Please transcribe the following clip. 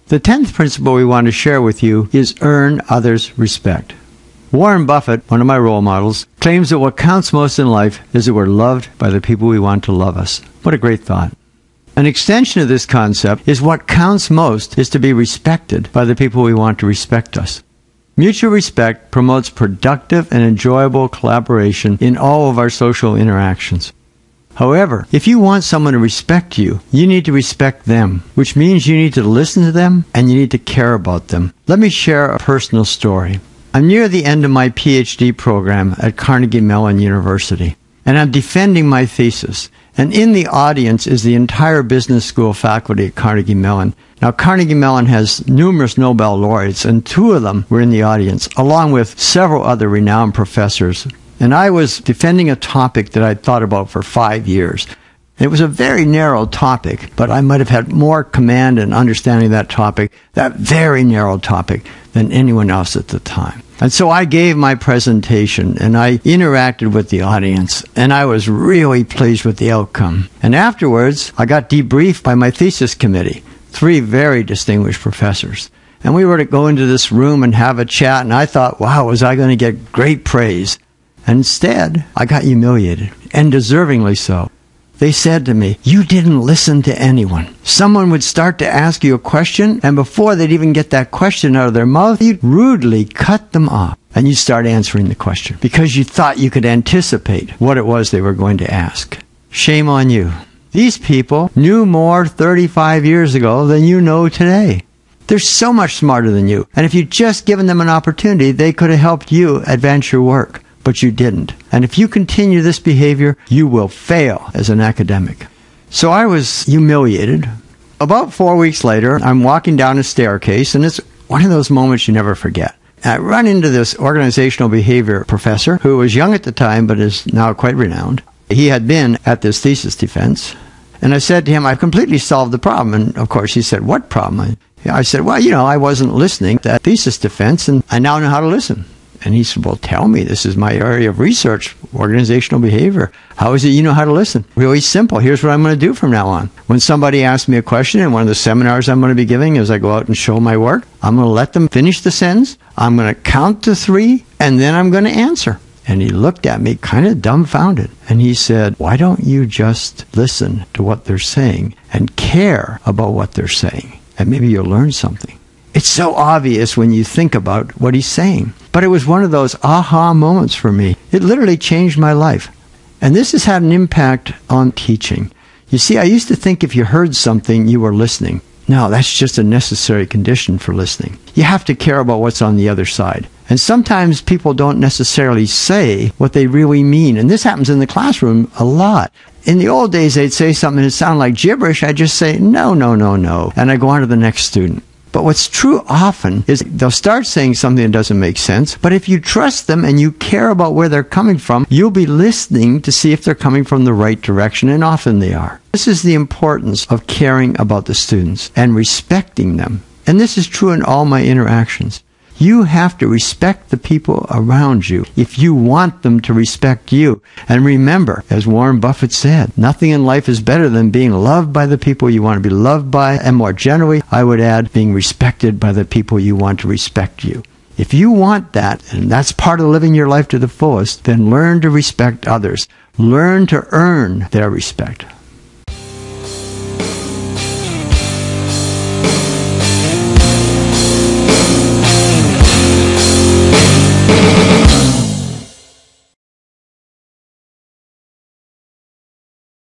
The 10th principle we want to share with you is earn others' respect. Warren Buffett, one of my role models, claims that what counts most in life is that we're loved by the people we want to love us. What a great thought. An extension of this concept is what counts most is to be respected by the people we want to respect us. Mutual respect promotes productive and enjoyable collaboration in all of our social interactions. However, if you want someone to respect you, you need to respect them, which means you need to listen to them and you need to care about them. Let me share a personal story. I'm near the end of my PhD program at Carnegie Mellon University, and I'm defending my thesis. And in the audience is the entire business school faculty at Carnegie Mellon. Now, Carnegie Mellon has numerous Nobel laureates, and 2 of them were in the audience, along with several other renowned professors. And I was defending a topic that I'd thought about for 5 years. It was a very narrow topic, but I might have had more command and understanding of that topic, that very narrow topic, than anyone else at the time. And so I gave my presentation, and I interacted with the audience, and I was really pleased with the outcome. And afterwards, I got debriefed by my thesis committee, 3 very distinguished professors. And we were to go into this room and have a chat, and I thought, wow, was I going to get great praise? And instead, I got humiliated, and deservingly so. They said to me, you didn't listen to anyone. Someone would start to ask you a question, and before they'd even get that question out of their mouth, you'd rudely cut them off, and you'd start answering the question because you thought you could anticipate what it was they were going to ask. Shame on you. These people knew more 35 years ago than you know today. They're so much smarter than you, and if you'd just given them an opportunity, they could have helped you advance your work. But you didn't. And if you continue this behavior, you will fail as an academic. So I was humiliated. About 4 weeks later, I'm walking down a staircase, and it's one of those moments you never forget. I run into this organizational behavior professor who was young at the time but is now quite renowned. He had been at this thesis defense. And I said to him, I've completely solved the problem. And of course he said, what problem? I said, well, I wasn't listening to that thesis defense, and I now know how to listen. And he said, well, tell me, this is my area of research, organizational behavior. How is it you know how to listen? Really simple. Here's what I'm going to do from now on. When somebody asks me a question in one of the seminars I'm going to be giving as I go out and show my work, I'm going to let them finish the sentence. I'm going to count to 3, and then I'm going to answer. And he looked at me kind of dumbfounded. And he said, why don't you just listen to what they're saying and care about what they're saying? And maybe you'll learn something. It's so obvious when you think about what he's saying. But it was one of those aha moments for me. It literally changed my life. And this has had an impact on teaching. You see, I used to think if you heard something, you were listening. No, that's just a necessary condition for listening. You have to care about what's on the other side. And sometimes people don't necessarily say what they really mean. And this happens in the classroom a lot. In the old days, they'd say something that sounded like gibberish. I'd just say, no. And I'd go on to the next student. But what's true often is they'll start saying something that doesn't make sense, but if you trust them and you care about where they're coming from, you'll be listening to see if they're coming from the right direction, and often they are. This is the importance of caring about the students and respecting them. And this is true in all my interactions. You have to respect the people around you if you want them to respect you. And remember, as Warren Buffett said, nothing in life is better than being loved by the people you want to be loved by, and more generally, I would add, being respected by the people you want to respect you. If you want that, and that's part of living your life to the fullest, then learn to respect others. Learn to earn their respect.